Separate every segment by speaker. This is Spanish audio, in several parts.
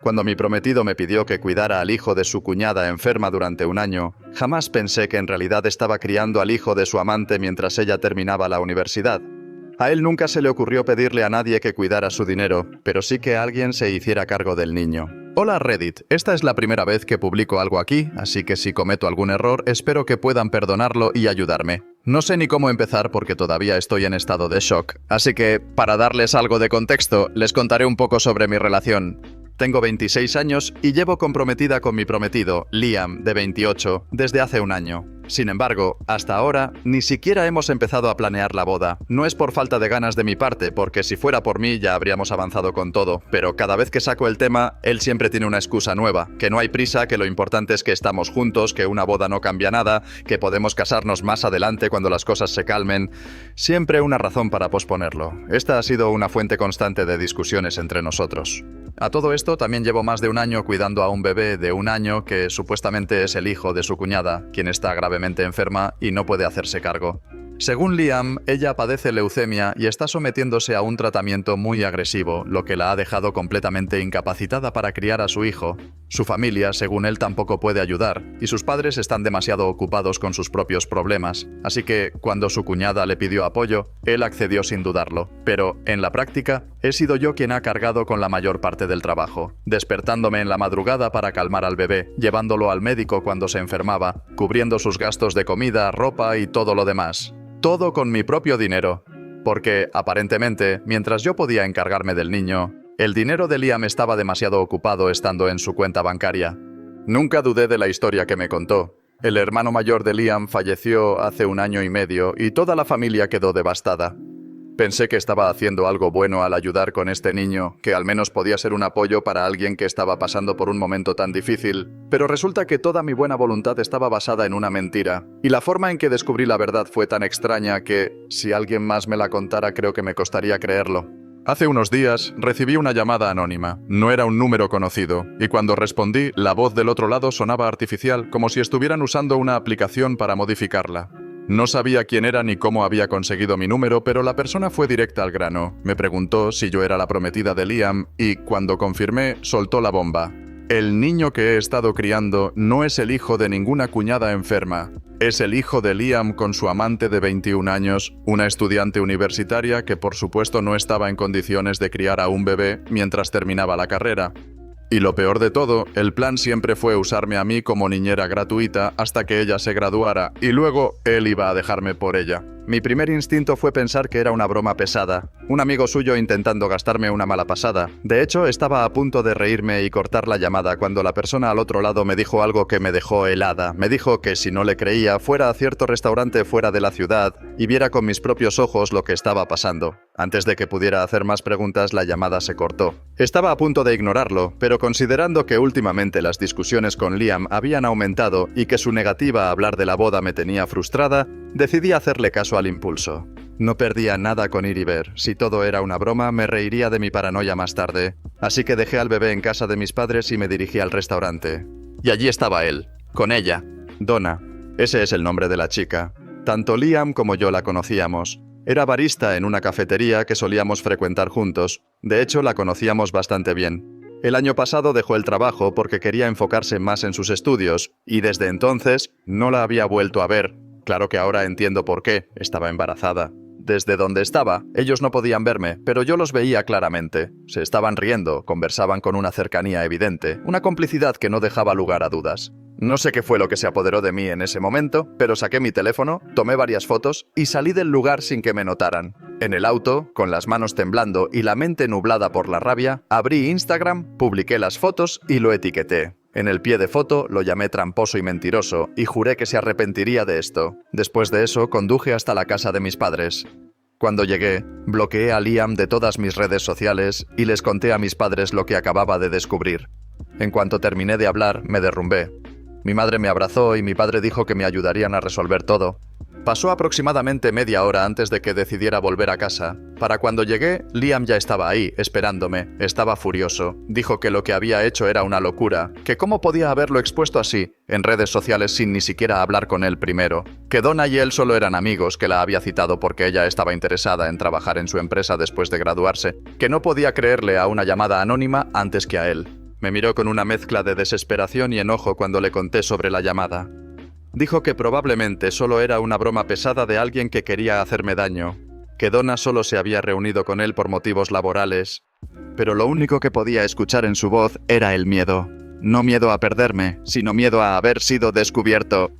Speaker 1: Cuando mi prometido me pidió que cuidara al hijo de su cuñada enferma durante un año, jamás pensé que en realidad estaba criando al hijo de su amante mientras ella terminaba la universidad. A él nunca se le ocurrió pedirle a nadie que cuidara su dinero, pero sí que alguien se hiciera cargo del niño. Hola Reddit, esta es la primera vez que publico algo aquí, así que si cometo algún error, espero que puedan perdonarlo y ayudarme. No sé ni cómo empezar porque todavía estoy en estado de shock, así que, para darles algo de contexto, les contaré un poco sobre mi relación. Tengo 26 años y llevo comprometida con mi prometido, Liam, de 28, desde hace un año. Sin embargo, hasta ahora, ni siquiera hemos empezado a planear la boda. No es por falta de ganas de mi parte, porque si fuera por mí ya habríamos avanzado con todo, pero cada vez que saco el tema, él siempre tiene una excusa nueva, que no hay prisa, que lo importante es que estamos juntos, que una boda no cambia nada, que podemos casarnos más adelante cuando las cosas se calmen. Siempre una razón para posponerlo. Esta ha sido una fuente constante de discusiones entre nosotros. A todo esto, también llevo más de un año cuidando a un bebé de un año que supuestamente es el hijo de su cuñada, quien está gravemente enferma y no puede hacerse cargo. Según Liam, ella padece leucemia y está sometiéndose a un tratamiento muy agresivo, lo que la ha dejado completamente incapacitada para criar a su hijo. Su familia, según él, tampoco puede ayudar, y sus padres están demasiado ocupados con sus propios problemas, así que, cuando su cuñada le pidió apoyo, él accedió sin dudarlo. Pero, en la práctica, he sido yo quien ha cargado con la mayor parte del trabajo, despertándome en la madrugada para calmar al bebé, llevándolo al médico cuando se enfermaba, cubriendo sus gastos de comida, ropa y todo lo demás. Todo con mi propio dinero. Porque, aparentemente, mientras yo podía encargarme del niño, el dinero de Liam estaba demasiado ocupado estando en su cuenta bancaria. Nunca dudé de la historia que me contó. El hermano mayor de Liam falleció hace un año y medio y toda la familia quedó devastada. Pensé que estaba haciendo algo bueno al ayudar con este niño, que al menos podía ser un apoyo para alguien que estaba pasando por un momento tan difícil, pero resulta que toda mi buena voluntad estaba basada en una mentira, y la forma en que descubrí la verdad fue tan extraña que, si alguien más me la contara, creo que me costaría creerlo. Hace unos días recibí una llamada anónima. No era un número conocido, y cuando respondí, la voz del otro lado sonaba artificial, como si estuvieran usando una aplicación para modificarla. No sabía quién era ni cómo había conseguido mi número, pero la persona fue directa al grano. Me preguntó si yo era la prometida de Liam y, cuando confirmé, soltó la bomba. El niño que he estado criando no es el hijo de ninguna cuñada enferma. Es el hijo de Liam con su amante de 21 años, una estudiante universitaria que por supuesto no estaba en condiciones de criar a un bebé mientras terminaba la carrera. Y lo peor de todo, el plan siempre fue usarme a mí como niñera gratuita hasta que ella se graduara, y luego él iba a dejarme por ella. Mi primer instinto fue pensar que era una broma pesada, un amigo suyo intentando gastarme una mala pasada. De hecho, estaba a punto de reírme y cortar la llamada cuando la persona al otro lado me dijo algo que me dejó helada. Me dijo que si no le creía, fuera a cierto restaurante fuera de la ciudad y viera con mis propios ojos lo que estaba pasando. Antes de que pudiera hacer más preguntas, la llamada se cortó. Estaba a punto de ignorarlo, pero considerando que últimamente las discusiones con Liam habían aumentado y que su negativa a hablar de la boda me tenía frustrada, decidí hacerle caso al impulso. No perdía nada con ir y ver. Si todo era una broma, me reiría de mi paranoia más tarde. Así que dejé al bebé en casa de mis padres y me dirigí al restaurante. Y allí estaba él, con ella, Donna. Ese es el nombre de la chica. Tanto Liam como yo la conocíamos. Era barista en una cafetería que solíamos frecuentar juntos. De hecho, la conocíamos bastante bien. El año pasado dejó el trabajo porque quería enfocarse más en sus estudios, y desde entonces no la había vuelto a ver. Claro que ahora entiendo por qué, estaba embarazada. Desde donde estaba, ellos no podían verme, pero yo los veía claramente. Se estaban riendo, conversaban con una cercanía evidente, una complicidad que no dejaba lugar a dudas. No sé qué fue lo que se apoderó de mí en ese momento, pero saqué mi teléfono, tomé varias fotos y salí del lugar sin que me notaran. En el auto, con las manos temblando y la mente nublada por la rabia, abrí Instagram, publiqué las fotos y lo etiqueté. En el pie de foto lo llamé tramposo y mentiroso y juré que se arrepentiría de esto. Después de eso, conduje hasta la casa de mis padres. Cuando llegué, bloqueé a Liam de todas mis redes sociales y les conté a mis padres lo que acababa de descubrir. En cuanto terminé de hablar, me derrumbé. Mi madre me abrazó y mi padre dijo que me ayudarían a resolver todo. Pasó aproximadamente media hora antes de que decidiera volver a casa. Para cuando llegué, Liam ya estaba ahí, esperándome. Estaba furioso. Dijo que lo que había hecho era una locura, que cómo podía haberlo expuesto así, en redes sociales sin ni siquiera hablar con él primero. Que Donna y él solo eran amigos, que la había citado porque ella estaba interesada en trabajar en su empresa después de graduarse. Que no podía creerle a una llamada anónima antes que a él. Me miró con una mezcla de desesperación y enojo cuando le conté sobre la llamada. Dijo que probablemente solo era una broma pesada de alguien que quería hacerme daño, que Donna solo se había reunido con él por motivos laborales, pero lo único que podía escuchar en su voz era el miedo. No miedo a perderme, sino miedo a haber sido descubierto.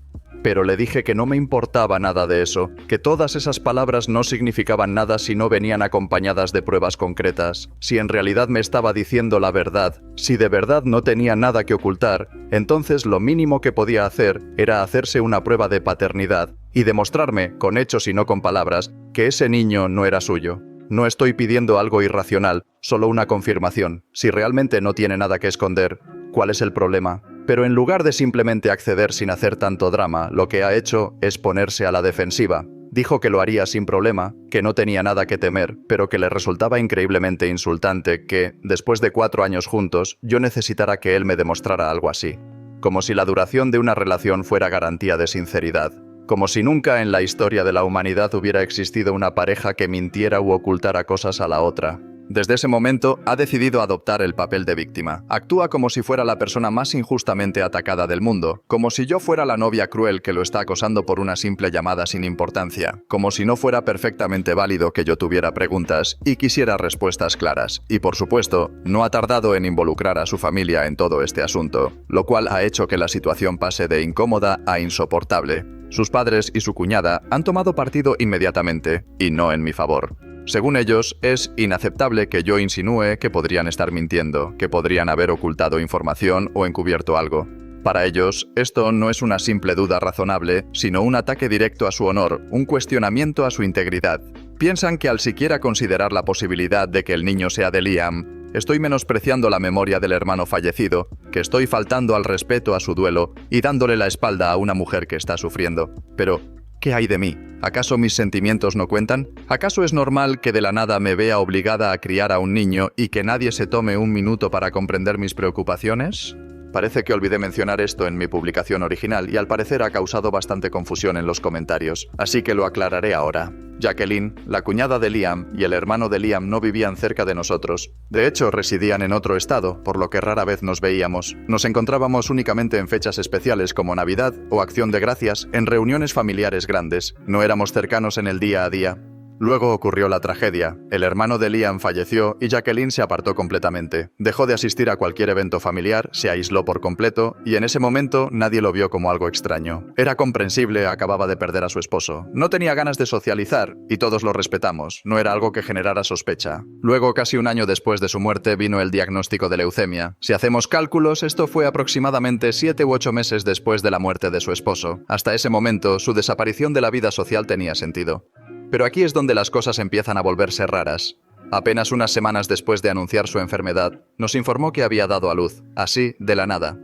Speaker 1: Pero le dije que no me importaba nada de eso, que todas esas palabras no significaban nada si no venían acompañadas de pruebas concretas. Si en realidad me estaba diciendo la verdad, si de verdad no tenía nada que ocultar, entonces lo mínimo que podía hacer era hacerse una prueba de paternidad y demostrarme, con hechos y no con palabras, que ese niño no era suyo. No estoy pidiendo algo irracional, solo una confirmación. Si realmente no tiene nada que esconder, ¿cuál es el problema? Pero en lugar de simplemente acceder sin hacer tanto drama, lo que ha hecho es ponerse a la defensiva. Dijo que lo haría sin problema, que no tenía nada que temer, pero que le resultaba increíblemente insultante que, después de 4 años juntos, yo necesitara que él me demostrara algo así. Como si la duración de una relación fuera garantía de sinceridad. Como si nunca en la historia de la humanidad hubiera existido una pareja que mintiera u ocultara cosas a la otra. Desde ese momento, ha decidido adoptar el papel de víctima. Actúa como si fuera la persona más injustamente atacada del mundo, como si yo fuera la novia cruel que lo está acosando por una simple llamada sin importancia, como si no fuera perfectamente válido que yo tuviera preguntas y quisiera respuestas claras. Y por supuesto, no ha tardado en involucrar a su familia en todo este asunto, lo cual ha hecho que la situación pase de incómoda a insoportable. Sus padres y su cuñada han tomado partido inmediatamente, y no en mi favor. Según ellos, es inaceptable que yo insinúe que podrían estar mintiendo, que podrían haber ocultado información o encubierto algo. Para ellos, esto no es una simple duda razonable, sino un ataque directo a su honor, un cuestionamiento a su integridad. Piensan que al siquiera considerar la posibilidad de que el niño sea de Liam, estoy menospreciando la memoria del hermano fallecido, que estoy faltando al respeto a su duelo y dándole la espalda a una mujer que está sufriendo. Pero, ¿qué hay de mí? ¿Acaso mis sentimientos no cuentan? ¿Acaso es normal que de la nada me vea obligada a criar a un niño y que nadie se tome un minuto para comprender mis preocupaciones? Parece que olvidé mencionar esto en mi publicación original y al parecer ha causado bastante confusión en los comentarios, así que lo aclararé ahora. Jacqueline, la cuñada de Liam y el hermano de Liam no vivían cerca de nosotros. De hecho, residían en otro estado, por lo que rara vez nos veíamos. Nos encontrábamos únicamente en fechas especiales como Navidad o Acción de Gracias, en reuniones familiares grandes. No éramos cercanos en el día a día. Luego ocurrió la tragedia. El hermano de Liam falleció y Jacqueline se apartó completamente. Dejó de asistir a cualquier evento familiar, se aisló por completo y en ese momento nadie lo vio como algo extraño. Era comprensible, acababa de perder a su esposo. No tenía ganas de socializar y todos lo respetamos. No era algo que generara sospecha. Luego, casi un año después de su muerte, vino el diagnóstico de leucemia. Si hacemos cálculos, esto fue aproximadamente 7 u 8 meses después de la muerte de su esposo. Hasta ese momento, su desaparición de la vida social tenía sentido. Pero aquí es donde las cosas empiezan a volverse raras. Apenas unas semanas después de anunciar su enfermedad, nos informó que había dado a luz, así, de la nada.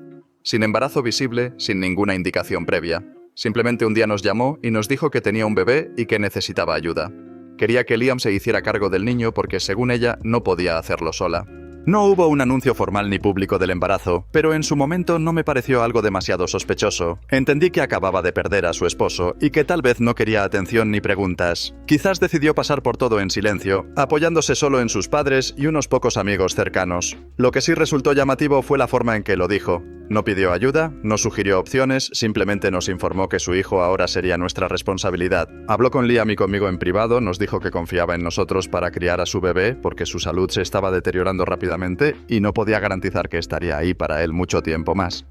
Speaker 1: Sin embarazo visible, sin ninguna indicación previa. Simplemente un día nos llamó y nos dijo que tenía un bebé y que necesitaba ayuda. Quería que Liam se hiciera cargo del niño porque, según ella, no podía hacerlo sola. No hubo un anuncio formal ni público del embarazo, pero en su momento no me pareció algo demasiado sospechoso. Entendí que acababa de perder a su esposo y que tal vez no quería atención ni preguntas. Quizás decidió pasar por todo en silencio, apoyándose solo en sus padres y unos pocos amigos cercanos. Lo que sí resultó llamativo fue la forma en que lo dijo. No pidió ayuda, no sugirió opciones, simplemente nos informó que su hijo ahora sería nuestra responsabilidad. Habló con Liam y conmigo en privado, nos dijo que confiaba en nosotros para criar a su bebé porque su salud se estaba deteriorando rápidamente y no podía garantizar que estaría ahí para él mucho tiempo más.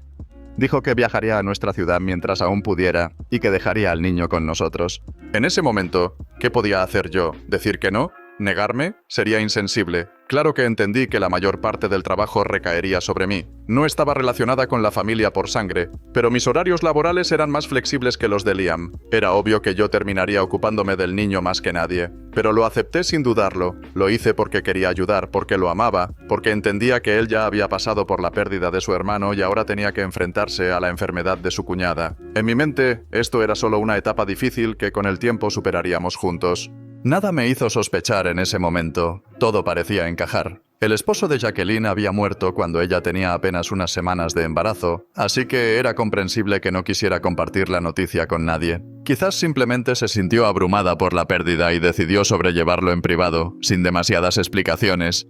Speaker 1: Dijo que viajaría a nuestra ciudad mientras aún pudiera y que dejaría al niño con nosotros. En ese momento, ¿qué podía hacer yo? ¿Decir que no? ¿Negarme? Sería insensible. Claro que entendí que la mayor parte del trabajo recaería sobre mí. No estaba relacionada con la familia por sangre, pero mis horarios laborales eran más flexibles que los de Liam. Era obvio que yo terminaría ocupándome del niño más que nadie. Pero lo acepté sin dudarlo. Lo hice porque quería ayudar, porque lo amaba, porque entendía que él ya había pasado por la pérdida de su hermano y ahora tenía que enfrentarse a la enfermedad de su cuñada. En mi mente, esto era solo una etapa difícil que con el tiempo superaríamos juntos. Nada me hizo sospechar en ese momento. Todo parecía encajar. El esposo de Jacqueline había muerto cuando ella tenía apenas unas semanas de embarazo, así que era comprensible que no quisiera compartir la noticia con nadie. Quizás simplemente se sintió abrumada por la pérdida y decidió sobrellevarlo en privado, sin demasiadas explicaciones.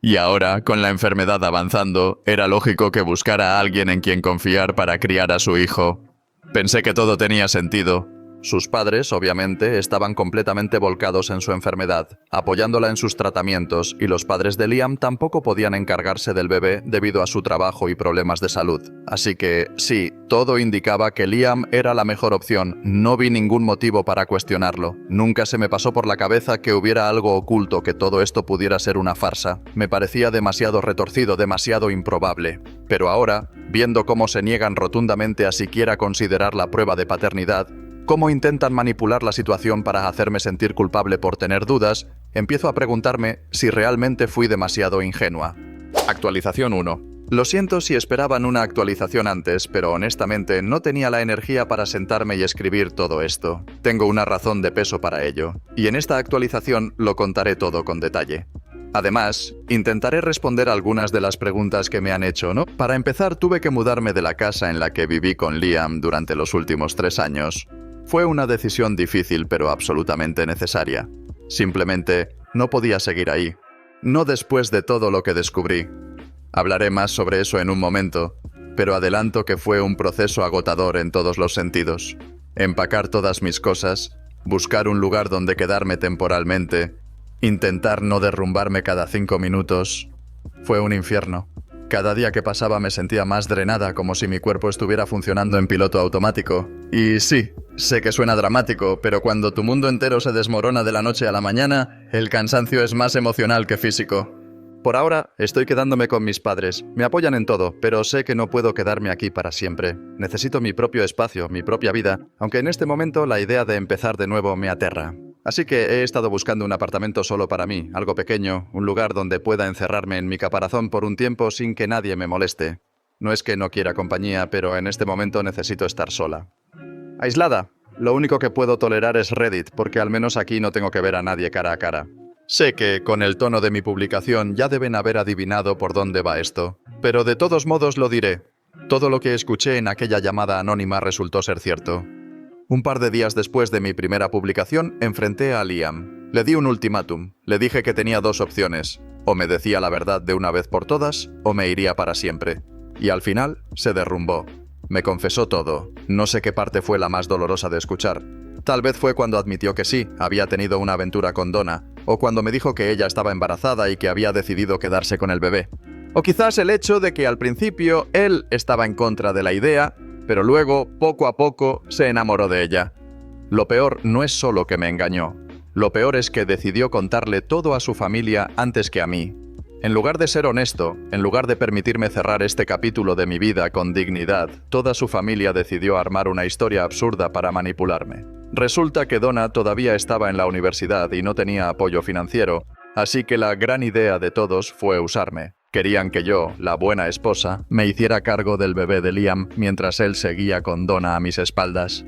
Speaker 1: Y ahora, con la enfermedad avanzando, era lógico que buscara a alguien en quien confiar para criar a su hijo. Pensé que todo tenía sentido. Sus padres, obviamente, estaban completamente volcados en su enfermedad, apoyándola en sus tratamientos, y los padres de Liam tampoco podían encargarse del bebé debido a su trabajo y problemas de salud. Así que, sí, todo indicaba que Liam era la mejor opción. No vi ningún motivo para cuestionarlo. Nunca se me pasó por la cabeza que hubiera algo oculto, que todo esto pudiera ser una farsa. Me parecía demasiado retorcido, demasiado improbable. Pero ahora, viendo cómo se niegan rotundamente a siquiera considerar la prueba de paternidad, cómo intentan manipular la situación para hacerme sentir culpable por tener dudas, empiezo a preguntarme si realmente fui demasiado ingenua. Actualización 1. Lo siento si esperaban una actualización antes, pero honestamente no tenía la energía para sentarme y escribir todo esto. Tengo una razón de peso para ello, y en esta actualización lo contaré todo con detalle. Además, intentaré responder algunas de las preguntas que me han hecho, ¿no? Para empezar, tuve que mudarme de la casa en la que viví con Liam durante los últimos 3 años. Fue una decisión difícil, pero absolutamente necesaria. Simplemente no podía seguir ahí. No después de todo lo que descubrí. Hablaré más sobre eso en un momento, pero adelanto que fue un proceso agotador en todos los sentidos. Empacar todas mis cosas, buscar un lugar donde quedarme temporalmente, intentar no derrumbarme cada 5 minutos. Fue un infierno. Cada día que pasaba me sentía más drenada, como si mi cuerpo estuviera funcionando en piloto automático. Y sí, sé que suena dramático, pero cuando tu mundo entero se desmorona de la noche a la mañana, el cansancio es más emocional que físico. Por ahora, estoy quedándome con mis padres. Me apoyan en todo, pero sé que no puedo quedarme aquí para siempre. Necesito mi propio espacio, mi propia vida, aunque en este momento la idea de empezar de nuevo me aterra. Así que he estado buscando un apartamento solo para mí, algo pequeño, un lugar donde pueda encerrarme en mi caparazón por un tiempo sin que nadie me moleste. No es que no quiera compañía, pero en este momento necesito estar sola. Aislada. Lo único que puedo tolerar es Reddit, porque al menos aquí no tengo que ver a nadie cara a cara. Sé que, con el tono de mi publicación, ya deben haber adivinado por dónde va esto. Pero de todos modos lo diré. Todo lo que escuché en aquella llamada anónima resultó ser cierto. Un par de días después de mi primera publicación, enfrenté a Liam. Le di un ultimátum. Le dije que tenía 2 opciones. O me decía la verdad de una vez por todas, o me iría para siempre. Y al final, se derrumbó. Me confesó todo. No sé qué parte fue la más dolorosa de escuchar. Tal vez fue cuando admitió que sí, había tenido una aventura con Donna, o cuando me dijo que ella estaba embarazada y que había decidido quedarse con el bebé. O quizás el hecho de que al principio él estaba en contra de la idea, pero luego, poco a poco, se enamoró de ella. Lo peor no es solo que me engañó. Lo peor es que decidió contarle todo a su familia antes que a mí. En lugar de ser honesto, en lugar de permitirme cerrar este capítulo de mi vida con dignidad, toda su familia decidió armar una historia absurda para manipularme. Resulta que Donna todavía estaba en la universidad y no tenía apoyo financiero, así que la gran idea de todos fue usarme. Querían que yo, la buena esposa, me hiciera cargo del bebé de Liam mientras él seguía con Donna a mis espaldas.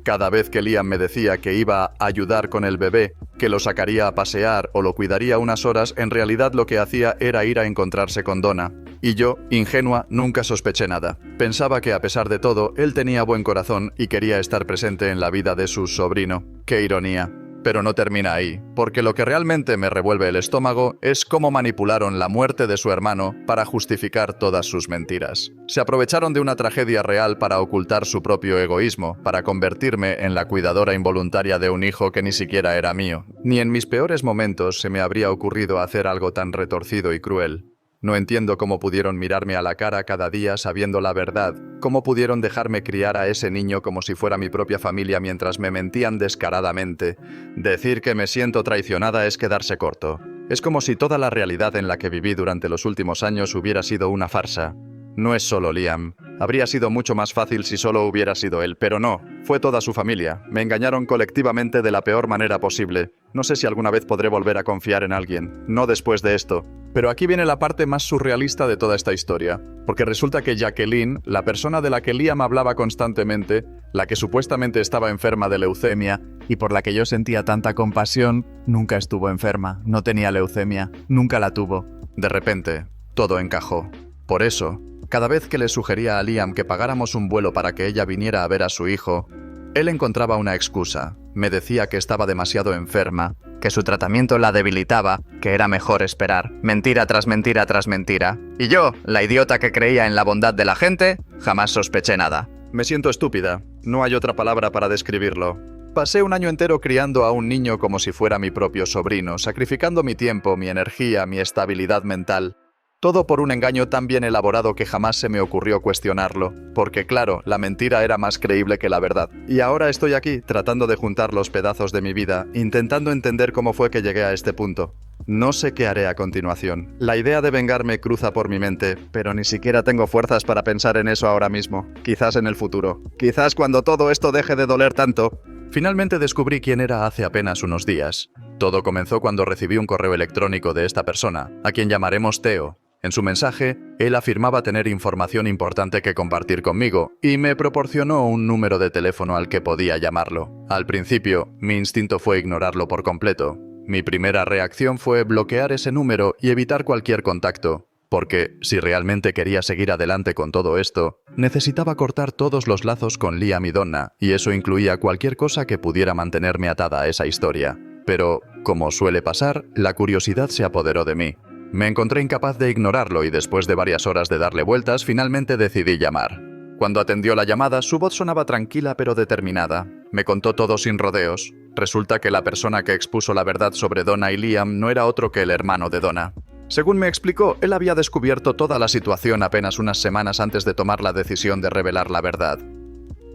Speaker 1: Cada vez que Liam me decía que iba a ayudar con el bebé, que lo sacaría a pasear o lo cuidaría unas horas, en realidad lo que hacía era ir a encontrarse con Donna. Y yo, ingenua, nunca sospeché nada. Pensaba que a pesar de todo, él tenía buen corazón y quería estar presente en la vida de su sobrino. ¡Qué ironía! Pero no termina ahí, porque lo que realmente me revuelve el estómago es cómo manipularon la muerte de su hermano para justificar todas sus mentiras. Se aprovecharon de una tragedia real para ocultar su propio egoísmo, para convertirme en la cuidadora involuntaria de un hijo que ni siquiera era mío. Ni en mis peores momentos se me habría ocurrido hacer algo tan retorcido y cruel. No entiendo cómo pudieron mirarme a la cara cada día sabiendo la verdad, cómo pudieron dejarme criar a ese niño como si fuera mi propia familia mientras me mentían descaradamente. Decir que me siento traicionada es quedarse corto. Es como si toda la realidad en la que viví durante los últimos años hubiera sido una farsa. No es solo Liam. Habría sido mucho más fácil si solo hubiera sido él, pero no. Fue toda su familia. Me engañaron colectivamente de la peor manera posible. No sé si alguna vez podré volver a confiar en alguien. No después de esto. Pero aquí viene la parte más surrealista de toda esta historia. Porque resulta que Jacqueline, la persona de la que Liam hablaba constantemente, la que supuestamente estaba enferma de leucemia, y por la que yo sentía tanta compasión, nunca estuvo enferma, no tenía leucemia, nunca la tuvo. De repente, todo encajó. Por eso, cada vez que le sugería a Liam que pagáramos un vuelo para que ella viniera a ver a su hijo, él encontraba una excusa. Me decía que estaba demasiado enferma, que su tratamiento la debilitaba, que era mejor esperar. Mentira tras mentira tras mentira. Y yo, la idiota que creía en la bondad de la gente, jamás sospeché nada. Me siento estúpida. No hay otra palabra para describirlo. Pasé un año entero criando a un niño como si fuera mi propio sobrino, sacrificando mi tiempo, mi energía, mi estabilidad mental. Todo por un engaño tan bien elaborado que jamás se me ocurrió cuestionarlo, porque claro, la mentira era más creíble que la verdad. Y ahora estoy aquí, tratando de juntar los pedazos de mi vida, intentando entender cómo fue que llegué a este punto. No sé qué haré a continuación. La idea de vengarme cruza por mi mente, pero ni siquiera tengo fuerzas para pensar en eso ahora mismo. Quizás en el futuro. Quizás cuando todo esto deje de doler tanto. Finalmente descubrí quién era hace apenas unos días. Todo comenzó cuando recibí un correo electrónico de esta persona, a quien llamaremos Theo. En su mensaje, él afirmaba tener información importante que compartir conmigo y me proporcionó un número de teléfono al que podía llamarlo. Al principio, mi instinto fue ignorarlo por completo. Mi primera reacción fue bloquear ese número y evitar cualquier contacto, porque si realmente quería seguir adelante con todo esto, necesitaba cortar todos los lazos con Liam y Donna, y eso incluía cualquier cosa que pudiera mantenerme atada a esa historia. Pero, como suele pasar, la curiosidad se apoderó de mí. Me encontré incapaz de ignorarlo y después de varias horas de darle vueltas, finalmente decidí llamar. Cuando atendió la llamada, su voz sonaba tranquila pero determinada. Me contó todo sin rodeos. Resulta que la persona que expuso la verdad sobre Donna y Liam no era otro que el hermano de Donna. Según me explicó, él había descubierto toda la situación apenas unas semanas antes de tomar la decisión de revelar la verdad.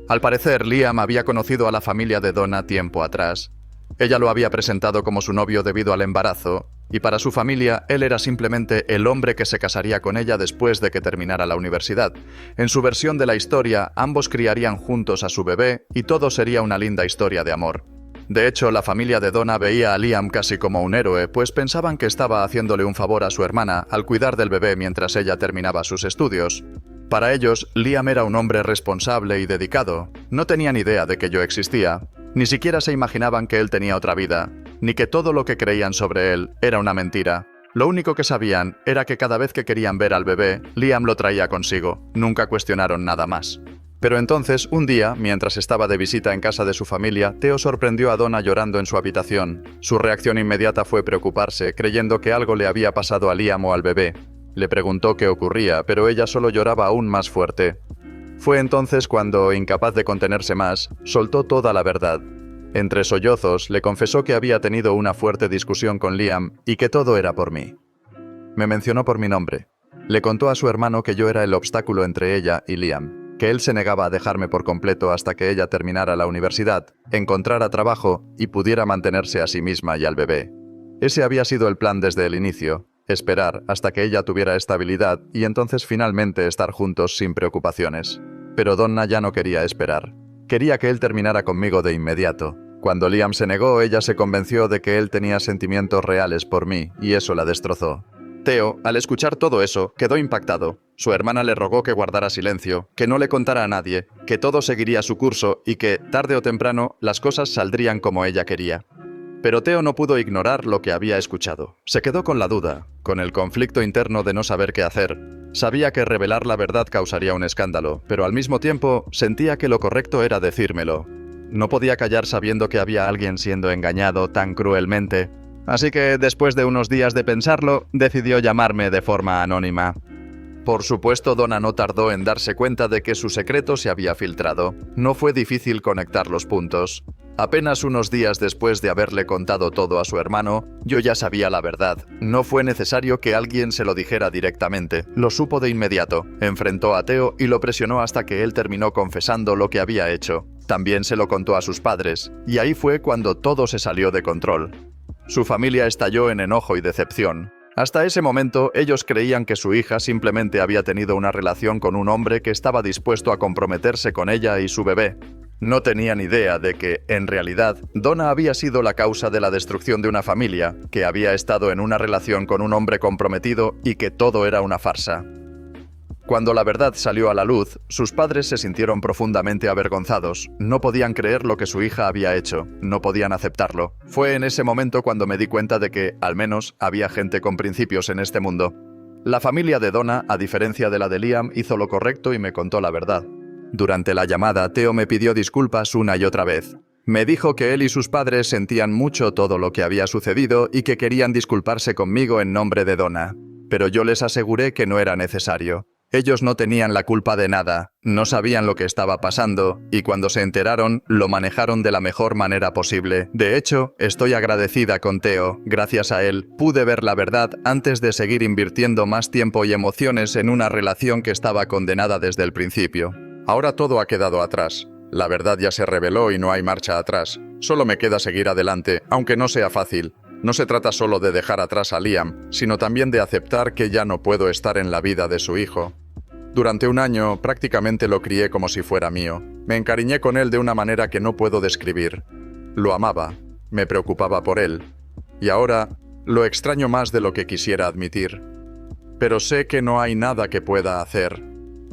Speaker 1: Al parecer, Liam había conocido a la familia de Donna tiempo atrás. Ella lo había presentado como su novio debido al embarazo, y para su familia, él era simplemente el hombre que se casaría con ella después de que terminara la universidad. En su versión de la historia, ambos criarían juntos a su bebé y todo sería una linda historia de amor. De hecho, la familia de Donna veía a Liam casi como un héroe, pues pensaban que estaba haciéndole un favor a su hermana al cuidar del bebé mientras ella terminaba sus estudios. Para ellos, Liam era un hombre responsable y dedicado. No tenían idea de que yo existía. Ni siquiera se imaginaban que él tenía otra vida, ni que todo lo que creían sobre él era una mentira. Lo único que sabían era que cada vez que querían ver al bebé, Liam lo traía consigo. Nunca cuestionaron nada más. Pero entonces, un día, mientras estaba de visita en casa de su familia, Theo sorprendió a Donna llorando en su habitación. Su reacción inmediata fue preocuparse, creyendo que algo le había pasado a Liam o al bebé. Le preguntó qué ocurría, pero ella solo lloraba aún más fuerte. Fue entonces cuando, incapaz de contenerse más, soltó toda la verdad. Entre sollozos, le confesó que había tenido una fuerte discusión con Liam y que todo era por mí. Me mencionó por mi nombre. Le contó a su hermano que yo era el obstáculo entre ella y Liam, que él se negaba a dejarme por completo hasta que ella terminara la universidad, encontrara trabajo y pudiera mantenerse a sí misma y al bebé. Ese había sido el plan desde el inicio, esperar hasta que ella tuviera estabilidad y entonces finalmente estar juntos sin preocupaciones. Pero Donna ya no quería esperar. Quería que él terminara conmigo de inmediato. Cuando Liam se negó, ella se convenció de que él tenía sentimientos reales por mí, y eso la destrozó. Theo, al escuchar todo eso, quedó impactado. Su hermana le rogó que guardara silencio, que no le contara a nadie, que todo seguiría su curso y que, tarde o temprano, las cosas saldrían como ella quería. Pero Theo no pudo ignorar lo que había escuchado. Se quedó con la duda, con el conflicto interno de no saber qué hacer. Sabía que revelar la verdad causaría un escándalo, pero al mismo tiempo sentía que lo correcto era decírmelo. No podía callar sabiendo que había alguien siendo engañado tan cruelmente. Así que, después de unos días de pensarlo, decidió llamarme de forma anónima. Por supuesto, Donna no tardó en darse cuenta de que su secreto se había filtrado. No fue difícil conectar los puntos. Apenas unos días después de haberle contado todo a su hermano, yo ya sabía la verdad. No fue necesario que alguien se lo dijera directamente. Lo supo de inmediato. Enfrentó a Theo y lo presionó hasta que él terminó confesando lo que había hecho. También se lo contó a sus padres, y ahí fue cuando todo se salió de control. Su familia estalló en enojo y decepción. Hasta ese momento, ellos creían que su hija simplemente había tenido una relación con un hombre que estaba dispuesto a comprometerse con ella y su bebé. No tenían idea de que, en realidad, Donna había sido la causa de la destrucción de una familia, que había estado en una relación con un hombre comprometido y que todo era una farsa. Cuando la verdad salió a la luz, sus padres se sintieron profundamente avergonzados. No podían creer lo que su hija había hecho, no podían aceptarlo. Fue en ese momento cuando me di cuenta de que, al menos, había gente con principios en este mundo. La familia de Donna, a diferencia de la de Liam, hizo lo correcto y me contó la verdad. Durante la llamada, Theo me pidió disculpas una y otra vez. Me dijo que él y sus padres sentían mucho todo lo que había sucedido y que querían disculparse conmigo en nombre de Donna. Pero yo les aseguré que no era necesario. Ellos no tenían la culpa de nada, no sabían lo que estaba pasando, y cuando se enteraron, lo manejaron de la mejor manera posible. De hecho, estoy agradecida con Theo. Gracias a él, pude ver la verdad antes de seguir invirtiendo más tiempo y emociones en una relación que estaba condenada desde el principio. Ahora todo ha quedado atrás. La verdad ya se reveló y no hay marcha atrás. Solo me queda seguir adelante, aunque no sea fácil. No se trata solo de dejar atrás a Liam, sino también de aceptar que ya no puedo estar en la vida de su hijo. Durante un año, prácticamente lo crié como si fuera mío. Me encariñé con él de una manera que no puedo describir. Lo amaba, me preocupaba por él. Y ahora, lo extraño más de lo que quisiera admitir. Pero sé que no hay nada que pueda hacer.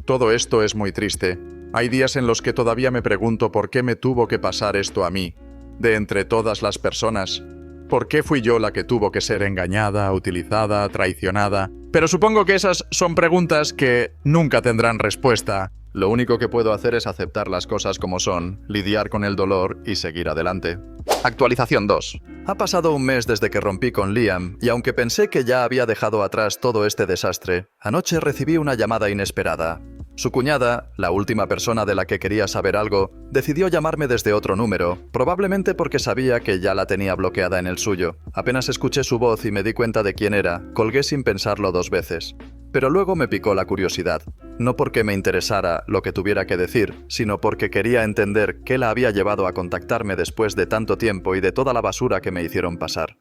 Speaker 1: Todo esto es muy triste. Hay días en los que todavía me pregunto por qué me tuvo que pasar esto a mí. De entre todas las personas, ¿por qué fui yo la que tuvo que ser engañada, utilizada, traicionada? Pero supongo que esas son preguntas que nunca tendrán respuesta. Lo único que puedo hacer es aceptar las cosas como son, lidiar con el dolor y seguir adelante. Actualización 2. Ha pasado un mes desde que rompí con Liam, y aunque pensé que ya había dejado atrás todo este desastre, anoche recibí una llamada inesperada. Su cuñada, la última persona de la que quería saber algo, decidió llamarme desde otro número, probablemente porque sabía que ya la tenía bloqueada en el suyo. Apenas escuché su voz y me di cuenta de quién era, colgué sin pensarlo 2 veces. Pero luego me picó la curiosidad, no porque me interesara lo que tuviera que decir, sino porque quería entender qué la había llevado a contactarme después de tanto tiempo y de toda la basura que me hicieron pasar.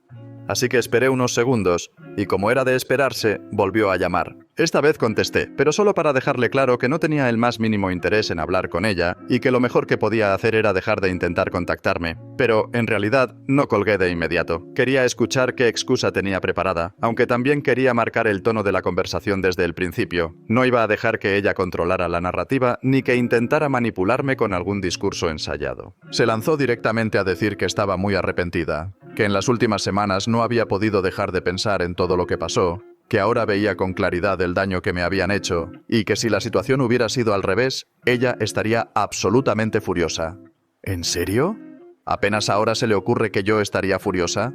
Speaker 1: Así que esperé unos segundos, y como era de esperarse, volvió a llamar. Esta vez contesté, pero solo para dejarle claro que no tenía el más mínimo interés en hablar con ella, y que lo mejor que podía hacer era dejar de intentar contactarme. Pero, en realidad, no colgué de inmediato. Quería escuchar qué excusa tenía preparada, aunque también quería marcar el tono de la conversación desde el principio. No iba a dejar que ella controlara la narrativa, ni que intentara manipularme con algún discurso ensayado. Se lanzó directamente a decir que estaba muy arrepentida, que en las últimas semanas no había podido dejar de pensar en todo lo que pasó, que ahora veía con claridad el daño que me habían hecho, y que si la situación hubiera sido al revés, ella estaría absolutamente furiosa. ¿En serio? ¿Apenas ahora se le ocurre que yo estaría furiosa?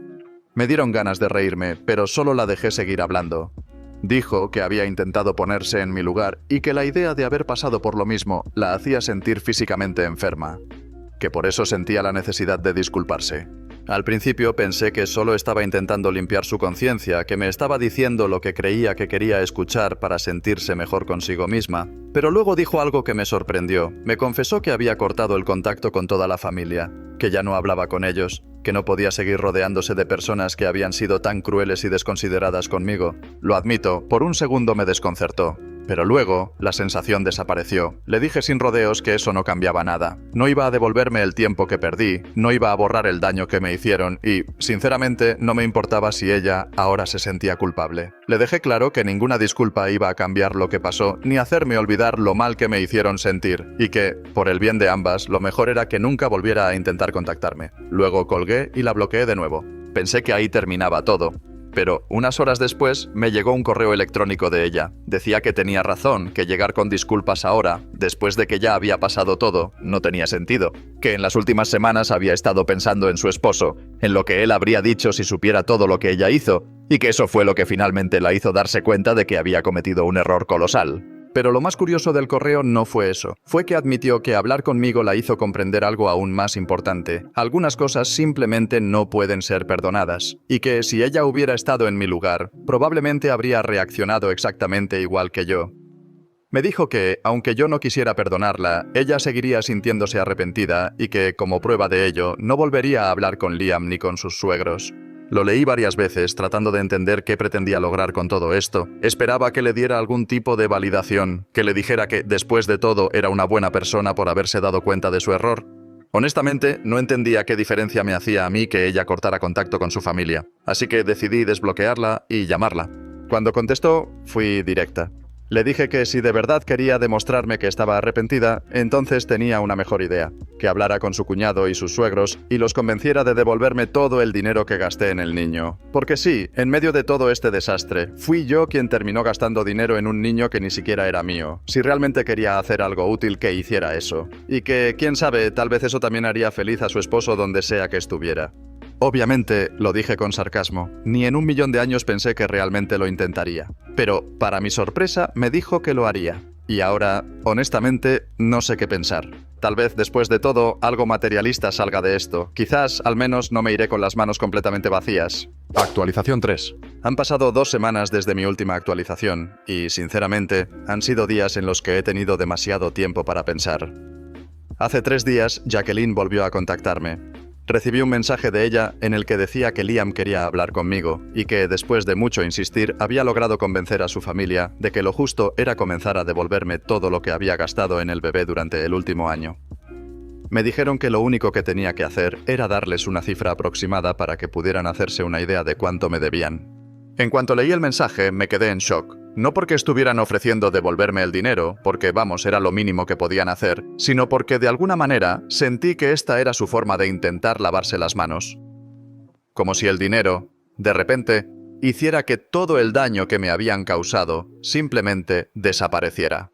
Speaker 1: Me dieron ganas de reírme, pero solo la dejé seguir hablando. Dijo que había intentado ponerse en mi lugar y que la idea de haber pasado por lo mismo la hacía sentir físicamente enferma, que por eso sentía la necesidad de disculparse. Al principio pensé que solo estaba intentando limpiar su conciencia, que me estaba diciendo lo que creía que quería escuchar para sentirse mejor consigo misma. Pero luego dijo algo que me sorprendió. Me confesó que había cortado el contacto con toda la familia, que ya no hablaba con ellos, que no podía seguir rodeándose de personas que habían sido tan crueles y desconsideradas conmigo. Lo admito, por un segundo me desconcertó. Pero luego, la sensación desapareció. Le dije sin rodeos que eso no cambiaba nada. No iba a devolverme el tiempo que perdí, no iba a borrar el daño que me hicieron y, sinceramente, no me importaba si ella ahora se sentía culpable. Le dejé claro que ninguna disculpa iba a cambiar lo que pasó, ni hacerme olvidar lo mal que me hicieron sentir, y que, por el bien de ambas, lo mejor era que nunca volviera a intentar contactarme. Luego colgué y la bloqueé de nuevo. Pensé que ahí terminaba todo. Pero unas horas después me llegó un correo electrónico de ella. Decía que tenía razón, que llegar con disculpas ahora, después de que ya había pasado todo, no tenía sentido. Que en las últimas semanas había estado pensando en su esposo, en lo que él habría dicho si supiera todo lo que ella hizo, y que eso fue lo que finalmente la hizo darse cuenta de que había cometido un error colosal. Pero lo más curioso del correo no fue eso. Fue que admitió que hablar conmigo la hizo comprender algo aún más importante. Algunas cosas simplemente no pueden ser perdonadas. Y que si ella hubiera estado en mi lugar, probablemente habría reaccionado exactamente igual que yo. Me dijo que, aunque yo no quisiera perdonarla, ella seguiría sintiéndose arrepentida y que, como prueba de ello, no volvería a hablar con Liam ni con sus suegros. Lo leí varias veces tratando de entender qué pretendía lograr con todo esto. Esperaba que le diera algún tipo de validación, que le dijera que, después de todo, era una buena persona por haberse dado cuenta de su error. Honestamente, no entendía qué diferencia me hacía a mí que ella cortara contacto con su familia, así que decidí desbloquearla y llamarla. Cuando contestó, fui directa. Le dije que si de verdad quería demostrarme que estaba arrepentida, entonces tenía una mejor idea, que hablara con su cuñado y sus suegros y los convenciera de devolverme todo el dinero que gasté en el niño. Porque sí, en medio de todo este desastre, fui yo quien terminó gastando dinero en un niño que ni siquiera era mío. Si realmente quería hacer algo útil, que hiciera eso. Y que, quién sabe, tal vez eso también haría feliz a su esposo donde sea que estuviera. Obviamente, lo dije con sarcasmo, ni en 1.000.000 de años pensé que realmente lo intentaría. Pero, para mi sorpresa, me dijo que lo haría. Y ahora, honestamente, no sé qué pensar. Tal vez, después de todo, algo materialista salga de esto. Quizás, al menos, no me iré con las manos completamente vacías. Actualización 3. Han pasado 2 semanas desde mi última actualización, y, sinceramente, han sido días en los que he tenido demasiado tiempo para pensar. Hace 3 días, Jacqueline volvió a contactarme. Recibí un mensaje de ella en el que decía que Liam quería hablar conmigo y que, después de mucho insistir, había logrado convencer a su familia de que lo justo era comenzar a devolverme todo lo que había gastado en el bebé durante el último año. Me dijeron que lo único que tenía que hacer era darles una cifra aproximada para que pudieran hacerse una idea de cuánto me debían. En cuanto leí el mensaje, me quedé en shock. No porque estuvieran ofreciendo devolverme el dinero, porque vamos, era lo mínimo que podían hacer, sino porque de alguna manera sentí que esta era su forma de intentar lavarse las manos. Como si el dinero, de repente, hiciera que todo el daño que me habían causado simplemente desapareciera.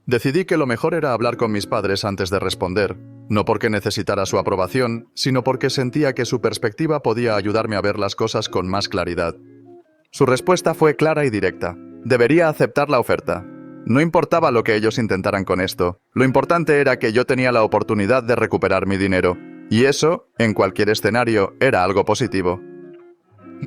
Speaker 1: Decidí que lo mejor era hablar con mis padres antes de responder, no porque necesitara su aprobación, sino porque sentía que su perspectiva podía ayudarme a ver las cosas con más claridad. Su respuesta fue clara y directa. Debería aceptar la oferta. No importaba lo que ellos intentaran con esto. Lo importante era que yo tenía la oportunidad de recuperar mi dinero. Y eso, en cualquier escenario, era algo positivo.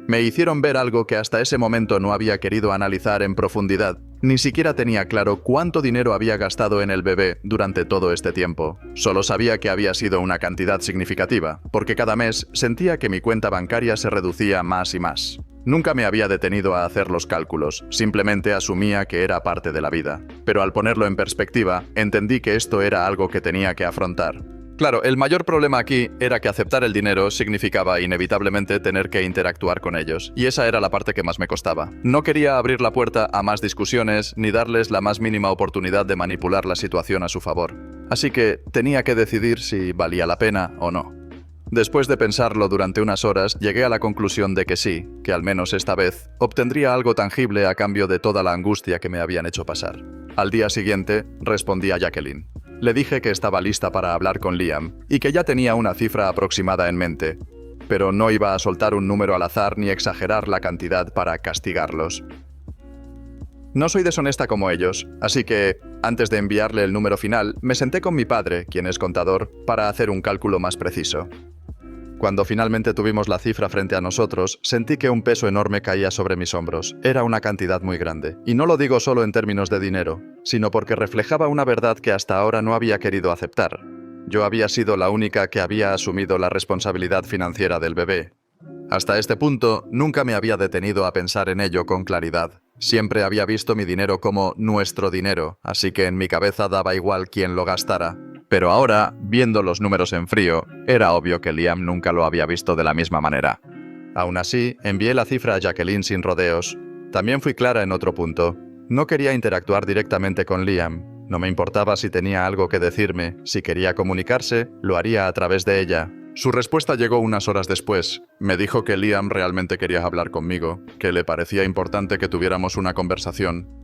Speaker 1: Me hicieron ver algo que hasta ese momento no había querido analizar en profundidad. Ni siquiera tenía claro cuánto dinero había gastado en el bebé durante todo este tiempo. Solo sabía que había sido una cantidad significativa, porque cada mes sentía que mi cuenta bancaria se reducía más y más. Nunca me había detenido a hacer los cálculos, simplemente asumía que era parte de la vida. Pero al ponerlo en perspectiva, entendí que esto era algo que tenía que afrontar. Claro, el mayor problema aquí era que aceptar el dinero significaba inevitablemente tener que interactuar con ellos, y esa era la parte que más me costaba. No quería abrir la puerta a más discusiones ni darles la más mínima oportunidad de manipular la situación a su favor. Así que tenía que decidir si valía la pena o no. Después de pensarlo durante unas horas, llegué a la conclusión de que sí, que al menos esta vez, obtendría algo tangible a cambio de toda la angustia que me habían hecho pasar. Al día siguiente, respondí a Jacqueline. Le dije que estaba lista para hablar con Liam, y que ya tenía una cifra aproximada en mente, pero no iba a soltar un número al azar ni exagerar la cantidad para castigarlos. No soy deshonesta como ellos, así que, antes de enviarle el número final, me senté con mi padre, quien es contador, para hacer un cálculo más preciso. Cuando finalmente tuvimos la cifra frente a nosotros, sentí que un peso enorme caía sobre mis hombros. Era una cantidad muy grande. Y no lo digo solo en términos de dinero, sino porque reflejaba una verdad que hasta ahora no había querido aceptar. Yo había sido la única que había asumido la responsabilidad financiera del bebé. Hasta este punto, nunca me había detenido a pensar en ello con claridad. Siempre había visto mi dinero como nuestro dinero, así que en mi cabeza daba igual quién lo gastara. Pero ahora, viendo los números en frío, era obvio que Liam nunca lo había visto de la misma manera. Aún así, envié la cifra a Jacqueline sin rodeos. También fui clara en otro punto. No quería interactuar directamente con Liam. No me importaba si tenía algo que decirme. Si quería comunicarse, lo haría a través de ella. Su respuesta llegó unas horas después. Me dijo que Liam realmente quería hablar conmigo, que le parecía importante que tuviéramos una conversación.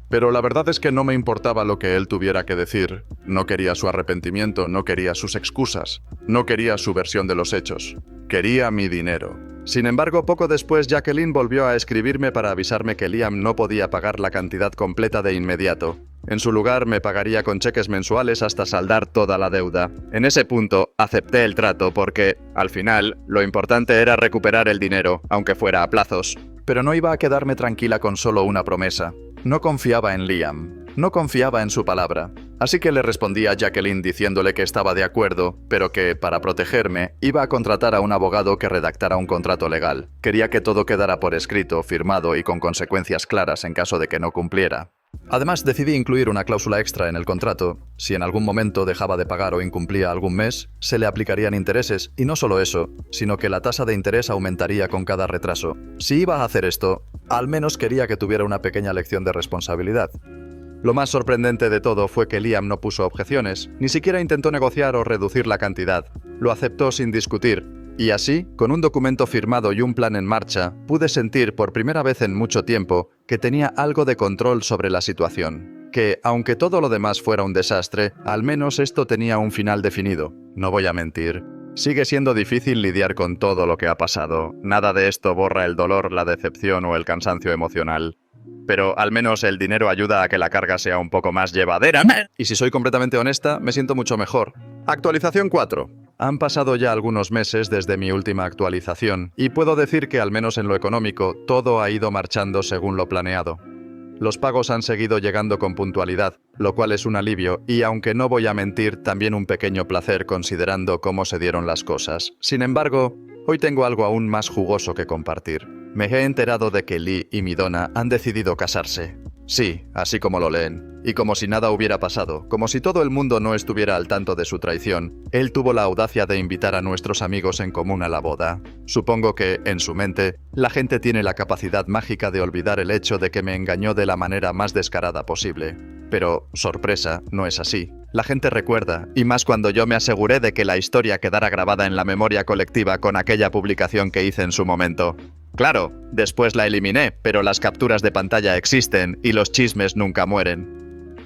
Speaker 1: Pero la verdad es que no me importaba lo que él tuviera que decir. No quería su arrepentimiento, no quería sus excusas, no quería su versión de los hechos. Quería mi dinero. Sin embargo, poco después Jacqueline volvió a escribirme para avisarme que Liam no podía pagar la cantidad completa de inmediato. En su lugar, me pagaría con cheques mensuales hasta saldar toda la deuda. En ese punto, acepté el trato porque, al final, lo importante era recuperar el dinero, aunque fuera a plazos. Pero no iba a quedarme tranquila con solo una promesa. No confiaba en Liam. No confiaba en su palabra. Así que le respondí a Jacqueline diciéndole que estaba de acuerdo, pero que, para protegerme, iba a contratar a un abogado que redactara un contrato legal. Quería que todo quedara por escrito, firmado y con consecuencias claras en caso de que no cumpliera. Además, decidí incluir una cláusula extra en el contrato. Si en algún momento dejaba de pagar o incumplía algún mes, se le aplicarían intereses, y no solo eso, sino que la tasa de interés aumentaría con cada retraso. Si iba a hacer esto, al menos quería que tuviera una pequeña lección de responsabilidad. Lo más sorprendente de todo fue que Liam no puso objeciones, ni siquiera intentó negociar o reducir la cantidad. Lo aceptó sin discutir, y así, con un documento firmado y un plan en marcha, pude sentir por primera vez en mucho tiempo que tenía algo de control sobre la situación. Que, aunque todo lo demás fuera un desastre, al menos esto tenía un final definido. No voy a mentir. Sigue siendo difícil lidiar con todo lo que ha pasado. Nada de esto borra el dolor, la decepción o el cansancio emocional. Pero al menos el dinero ayuda a que la carga sea un poco más llevadera. Y si soy completamente honesta, me siento mucho mejor. Actualización 4. Han pasado ya algunos meses desde mi última actualización, y puedo decir que al menos en lo económico, todo ha ido marchando según lo planeado. Los pagos han seguido llegando con puntualidad, lo cual es un alivio, y aunque no voy a mentir, también un pequeño placer considerando cómo se dieron las cosas. Sin embargo, hoy tengo algo aún más jugoso que compartir. Me he enterado de que Lee y Midona han decidido casarse. Sí, así como lo leen. Y como si nada hubiera pasado, como si todo el mundo no estuviera al tanto de su traición, él tuvo la audacia de invitar a nuestros amigos en común a la boda. Supongo que, en su mente, la gente tiene la capacidad mágica de olvidar el hecho de que me engañó de la manera más descarada posible. Pero, sorpresa, no es así. La gente recuerda, y más cuando yo me aseguré de que la historia quedara grabada en la memoria colectiva con aquella publicación que hice en su momento. Claro, después la eliminé, pero las capturas de pantalla existen y los chismes nunca mueren.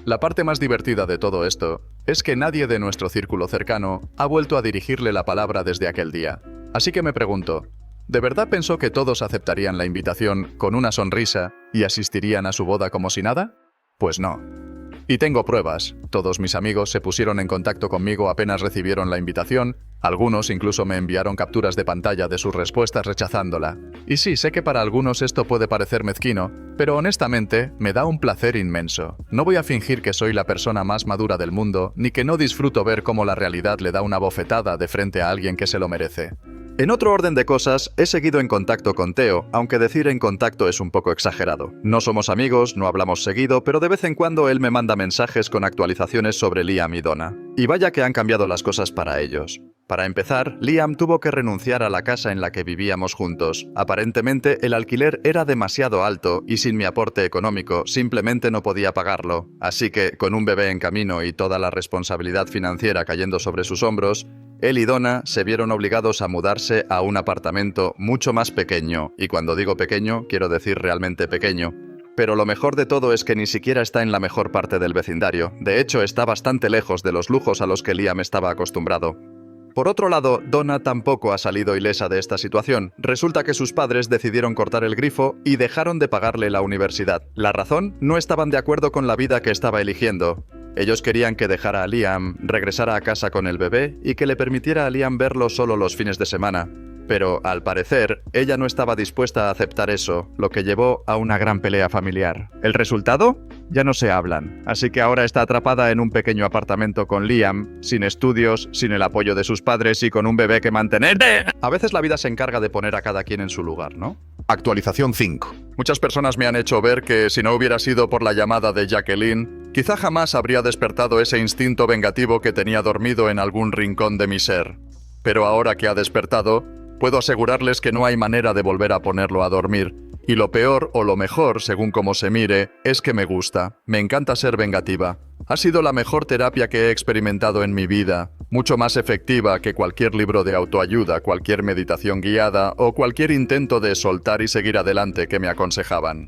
Speaker 1: La parte más divertida de todo esto es que nadie de nuestro círculo cercano ha vuelto a dirigirle la palabra desde aquel día. Así que me pregunto, ¿de verdad pensó que todos aceptarían la invitación con una sonrisa y asistirían a su boda como si nada? Pues no. Y tengo pruebas. Todos mis amigos se pusieron en contacto conmigo apenas recibieron la invitación, algunos incluso me enviaron capturas de pantalla de sus respuestas rechazándola. Y sí, sé que para algunos esto puede parecer mezquino, pero honestamente me da un placer inmenso. No voy a fingir que soy la persona más madura del mundo, ni que no disfruto ver cómo la realidad le da una bofetada de frente a alguien que se lo merece. En otro orden de cosas, he seguido en contacto con Theo, aunque decir en contacto es un poco exagerado. No somos amigos, no hablamos seguido, pero de vez en cuando él me manda mensajes con actualizaciones sobre Liam y Donna. Y vaya que han cambiado las cosas para ellos. Para empezar, Liam tuvo que renunciar a la casa en la que vivíamos juntos. Aparentemente, el alquiler era demasiado alto y sin mi aporte económico simplemente no podía pagarlo. Así que, con un bebé en camino y toda la responsabilidad financiera cayendo sobre sus hombros, él y Donna se vieron obligados a mudarse a un apartamento mucho más pequeño, y cuando digo pequeño, quiero decir realmente pequeño. Pero lo mejor de todo es que ni siquiera está en la mejor parte del vecindario. De hecho, está bastante lejos de los lujos a los que Liam estaba acostumbrado. Por otro lado, Donna tampoco ha salido ilesa de esta situación. Resulta que sus padres decidieron cortar el grifo y dejaron de pagarle la universidad. ¿La razón? No estaban de acuerdo con la vida que estaba eligiendo. Ellos querían que dejara a Liam, regresara a casa con el bebé y que le permitiera a Liam verlo solo los fines de semana. Pero, al parecer, ella no estaba dispuesta a aceptar eso, lo que llevó a una gran pelea familiar. ¿El resultado? Ya no se hablan, así que ahora está atrapada en un pequeño apartamento con Liam, sin estudios, sin el apoyo de sus padres y con un bebé que mantener. A veces la vida se encarga de poner a cada quien en su lugar, ¿no? Actualización 5. Muchas personas me han hecho ver que si no hubiera sido por la llamada de Jacqueline, quizá jamás habría despertado ese instinto vengativo que tenía dormido en algún rincón de mi ser. Pero ahora que ha despertado, puedo asegurarles que no hay manera de volver a ponerlo a dormir. Y lo peor, o lo mejor, según cómo se mire, es que me gusta. Me encanta ser vengativa. Ha sido la mejor terapia que he experimentado en mi vida. Mucho más efectiva que cualquier libro de autoayuda, cualquier meditación guiada o cualquier intento de soltar y seguir adelante que me aconsejaban.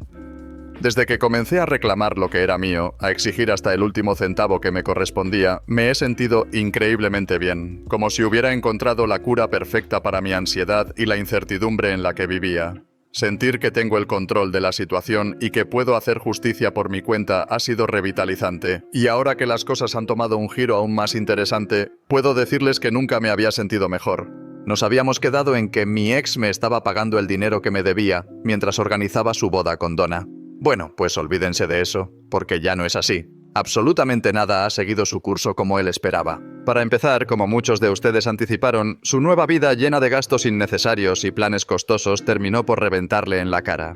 Speaker 1: Desde que comencé a reclamar lo que era mío, a exigir hasta el último centavo que me correspondía, me he sentido increíblemente bien, como si hubiera encontrado la cura perfecta para mi ansiedad y la incertidumbre en la que vivía. Sentir que tengo el control de la situación y que puedo hacer justicia por mi cuenta ha sido revitalizante. Y ahora que las cosas han tomado un giro aún más interesante, puedo decirles que nunca me había sentido mejor. Nos habíamos quedado en que mi ex me estaba pagando el dinero que me debía, mientras organizaba su boda con Donna. Bueno, pues olvídense de eso, porque ya no es así. Absolutamente nada ha seguido su curso como él esperaba. Para empezar, como muchos de ustedes anticiparon, su nueva vida llena de gastos innecesarios y planes costosos terminó por reventarle en la cara.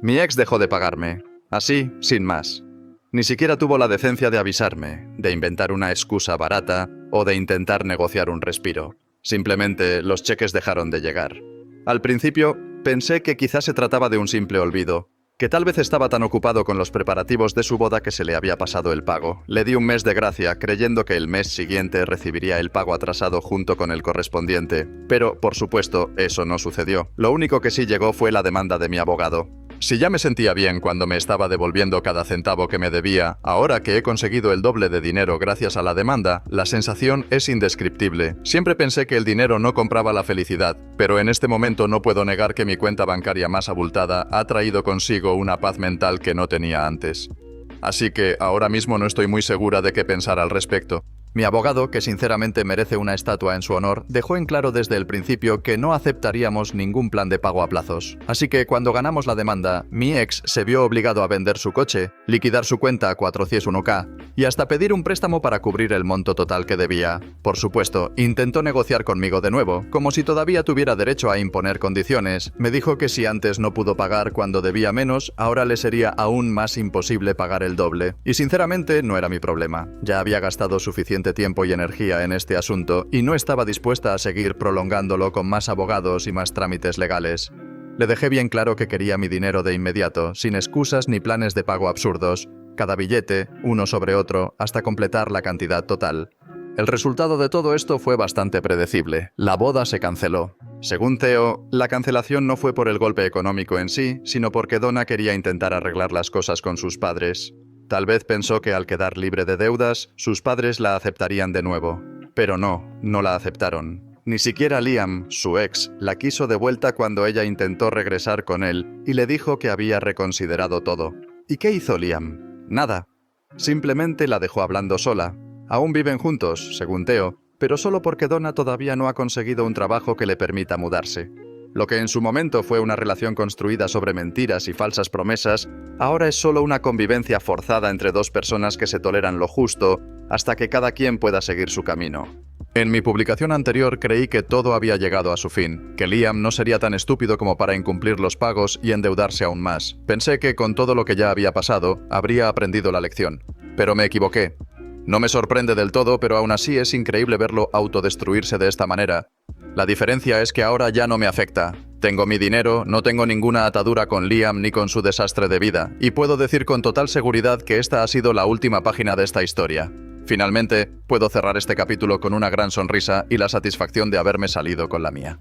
Speaker 1: Mi ex dejó de pagarme. Así, sin más. Ni siquiera tuvo la decencia de avisarme, de inventar una excusa barata o de intentar negociar un respiro. Simplemente los cheques dejaron de llegar. Al principio, pensé que quizás se trataba de un simple olvido, que tal vez estaba tan ocupado con los preparativos de su boda que se le había pasado el pago. Le di un mes de gracia, creyendo que el mes siguiente recibiría el pago atrasado junto con el correspondiente. Pero, por supuesto, eso no sucedió. Lo único que sí llegó fue la demanda de mi abogado. Si ya me sentía bien cuando me estaba devolviendo cada centavo que me debía, ahora que he conseguido el doble de dinero gracias a la demanda, la sensación es indescriptible. Siempre pensé que el dinero no compraba la felicidad, pero en este momento no puedo negar que mi cuenta bancaria más abultada ha traído consigo una paz mental que no tenía antes. Así que ahora mismo no estoy muy segura de qué pensar al respecto. Mi abogado, que sinceramente merece una estatua en su honor, dejó en claro desde el principio que no aceptaríamos ningún plan de pago a plazos. Así que cuando ganamos la demanda, mi ex se vio obligado a vender su coche, liquidar su cuenta a 401k y hasta pedir un préstamo para cubrir el monto total que debía. Por supuesto, intentó negociar conmigo de nuevo, como si todavía tuviera derecho a imponer condiciones. Me dijo que si antes no pudo pagar cuando debía menos, ahora le sería aún más imposible pagar el doble. Y sinceramente no era mi problema. Ya había gastado suficiente tiempo y energía en este asunto y no estaba dispuesta a seguir prolongándolo con más abogados y más trámites legales. Le dejé bien claro que quería mi dinero de inmediato, sin excusas ni planes de pago absurdos, cada billete, uno sobre otro, hasta completar la cantidad total. El resultado de todo esto fue bastante predecible. La boda se canceló. Según Theo, la cancelación no fue por el golpe económico en sí, sino porque Donna quería intentar arreglar las cosas con sus padres. Tal vez pensó que al quedar libre de deudas, sus padres la aceptarían de nuevo. Pero no la aceptaron. Ni siquiera Liam, su ex, la quiso de vuelta cuando ella intentó regresar con él y le dijo que había reconsiderado todo. ¿Y qué hizo Liam? Nada. Simplemente la dejó hablando sola. Aún viven juntos, según Theo, pero solo porque Donna todavía no ha conseguido un trabajo que le permita mudarse. Lo que en su momento fue una relación construida sobre mentiras y falsas promesas, ahora es solo una convivencia forzada entre dos personas que se toleran lo justo hasta que cada quien pueda seguir su camino. En mi publicación anterior creí que todo había llegado a su fin, que Liam no sería tan estúpido como para incumplir los pagos y endeudarse aún más. Pensé que con todo lo que ya había pasado, habría aprendido la lección. Pero me equivoqué. No me sorprende del todo, pero aún así es increíble verlo autodestruirse de esta manera. La diferencia es que ahora ya no me afecta. Tengo mi dinero, no tengo ninguna atadura con Liam ni con su desastre de vida, y puedo decir con total seguridad que esta ha sido la última página de esta historia. Finalmente, puedo cerrar este capítulo con una gran sonrisa y la satisfacción de haberme salido con la mía.